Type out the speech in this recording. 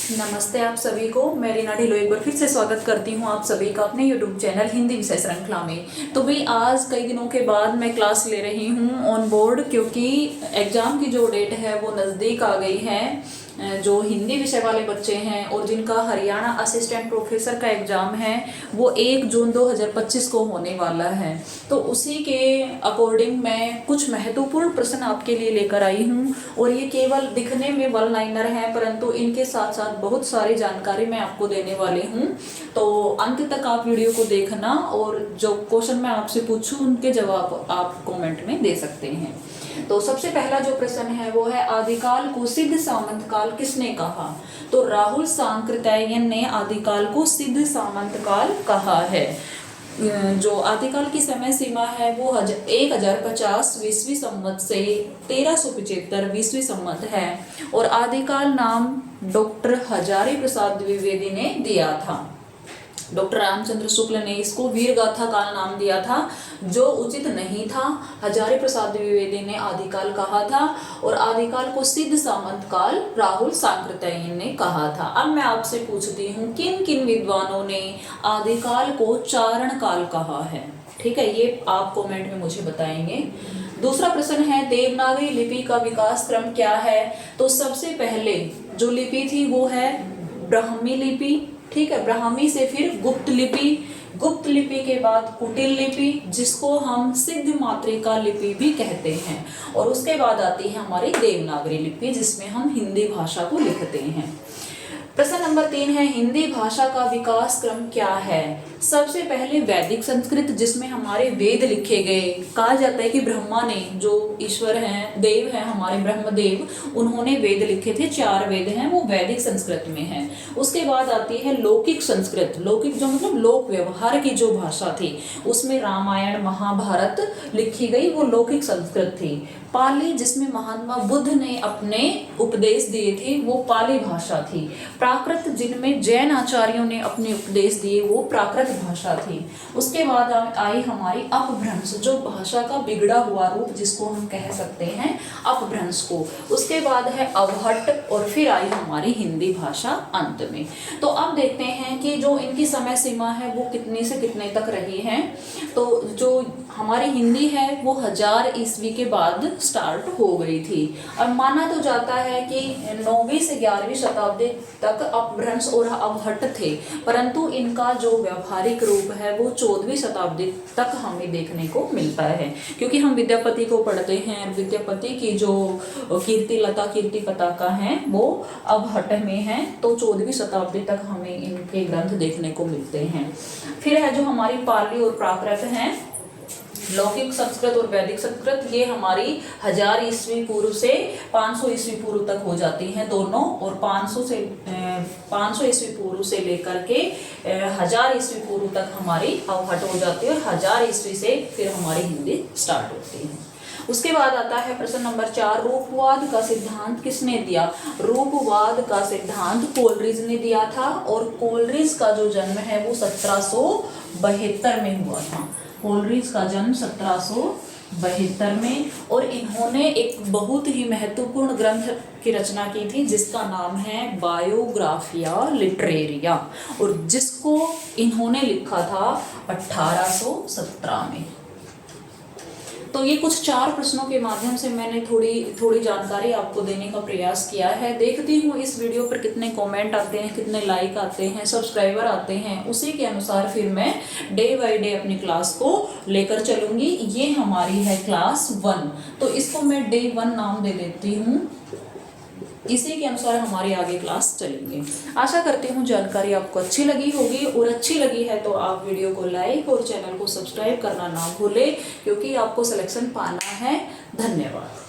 नमस्ते आप सभी को। मैं रीना ढिल्लो एक बार फिर से स्वागत करती हूँ आप सभी का अपने YouTube चैनल हिंदी विषय श्रृंखला में। तो भाई आज कई दिनों के बाद मैं क्लास ले रही हूँ ऑन बोर्ड, क्योंकि एग्ज़ाम की जो डेट है वो नज़दीक आ गई है। जो हिंदी विषय वाले बच्चे हैं और जिनका हरियाणा असिस्टेंट प्रोफेसर का एग्ज़ाम है वो 1 जून 2025 को होने वाला है। तो उसी के अकॉर्डिंग मैं कुछ महत्वपूर्ण प्रश्न आपके लिए लेकर आई हूँ, और ये केवल दिखने में वन लाइनर हैं, परंतु इनके साथ साथ बहुत सारी जानकारी मैं आपको देने वाली हूँ। तो अंत तक आप वीडियो को देखना, और जो क्वेश्चन मैं आपसे पूछूं उनके जवाब आप कमेंट में दे सकते हैं। तो सबसे पहला जो प्रश्न है वो है, आदिकाल को सिद्ध सामंत काल किसने कहा? तो राहुल सांकृत्यायन ने आदिकाल को सिद्ध सामंत काल कहा है। जो आदिकाल की समय सीमा है वो 1050 ईस्वी संवत से 1375 ईस्वी संवत है, और आदिकाल नाम डॉक्टर हजारी प्रसाद द्विवेदी ने दिया था। डॉक्टर रामचंद्र शुक्ल ने इसको वीर गाथा काल नाम दिया था, जो उचित नहीं था। हजारी प्रसाद द्विवेदी ने आदिकाल कहा था, और आदिकाल को सिद्ध सामंत काल राहुल सांकृत्यायन ने कहा था। अब मैं आपसे पूछती हूँ, किन किन विद्वानों ने आदिकाल को चारण काल कहा है? ठीक है, ये आप कमेंट में मुझे बताएंगे। दूसरा प्रश्न है, देवनागरी लिपि का विकास क्रम क्या है? तो सबसे पहले जो लिपि थी वो है ब्राह्मी लिपि। ठीक है, ब्राह्मी से फिर गुप्त लिपि, गुप्त लिपि के बाद कुटिल लिपि, जिसको हम सिद्ध मातृका लिपि भी कहते हैं, और उसके बाद आती है हमारी देवनागरी लिपि, जिसमें हम हिंदी भाषा को लिखते हैं। प्रश्न नंबर 3 है, हिंदी भाषा का विकास क्रम क्या है? सबसे पहले वैदिक संस्कृत, जिसमें हमारे वेद लिखे गए। कहा जाता है कि ब्रह्मा ने, जो ईश्वर हैं, देव हैं हमारे ब्रह्मदेव, उन्होंने वेद लिखे थे। 4 वेद हैं, वो वैदिक संस्कृत में हैं। उसके बाद आती है लौकिक संस्कृत। लौकिक जो मतलब लोक व्यवहार की जो भाषा थी, उसमें रामायण महाभारत लिखी गई, वो लौकिक संस्कृत थी। पाली, जिसमें महात्मा बुद्ध ने अपने उपदेश दिए थे, वो पाली भाषा थी। प्राकृत, जिनमें जैन आचार्यों ने अपने उपदेश दिए, वो प्राकृत भाषा थी। उसके बाद आई हमारी अपभ्रंश, जो भाषा का बिगड़ा हुआ रूप, जिसको हम कह सकते हैं अपभ्रंश को। उसके बाद है अवहट्ट, और फिर आई हमारी हिंदी भाषा अंत में। तो अब देखते हैं कि जो इनकी समय सीमा है वो कितने से कितने तक रही है। तो जो हमारी हिंदी है वो 1000 ईस्वी के बाद स्टार्ट हो गई थी। और माना तो जाता है कि 9वीं से 11वीं शताब्दी तक अपभ्रंश और अवहट्ट थे, परंतु इनका जो व्यावहारिक रूप है वो 14वीं शताब्दी तक हमें देखने को मिलता है, क्योंकि हम विद्यापति को पढ़ते हैं। विद्यापति की जो कीर्ति लता कीर्ति पताका है वो अवहट्ट में है, तो 14वीं शताब्दी तक हमें इनके ग्रंथ देखने को मिलते हैं। फिर है जो हमारी पाली और प्राकृत है, लौकिक संस्कृत और वैदिक संस्कृत, ये हमारी 1000 ईस्वी पूर्व से 500 ईस्वी पूर्व तक हो जाती हैं दोनों, और 500 ईस्वी पूर्व से लेकर के 1000 ईस्वी पूर्व तक हमारी अवहट्ट हो जाती है, और 1000 ईस्वी से फिर हमारी हिंदी स्टार्ट होती है। उसके बाद आता है प्रश्न नंबर 4, रूपवाद का सिद्धांत किसने दिया? रूपवाद का सिद्धांत कोलरिज ने दिया था, और कोलरिज का जो जन्म है वो 1772 में हुआ था। कोलरिज का जन्म 1772 में, और इन्होंने एक बहुत ही महत्वपूर्ण ग्रंथ की रचना की थी, जिसका नाम है बायोग्राफिया लिटरेरिया, और जिसको इन्होंने लिखा था 1817 में। तो ये कुछ 4 प्रश्नों के माध्यम से मैंने थोड़ी जानकारी आपको देने का प्रयास किया है। देखती हूँ इस वीडियो पर कितने कमेंट आते हैं, कितने लाइक आते हैं, सब्सक्राइबर आते हैं, उसी के अनुसार फिर मैं डे बाय डे अपनी क्लास को लेकर चलूँगी। ये हमारी है क्लास 1, तो इसको मैं डे 1 नाम दे देती हूँ। इसी के अनुसार हमारी आगे क्लास चलेंगे। आशा करती हूँ जानकारी आपको अच्छी लगी होगी, और अच्छी लगी है तो आप वीडियो को लाइक और चैनल को सब्सक्राइब करना ना भूलें, क्योंकि आपको सिलेक्शन पाना है। धन्यवाद।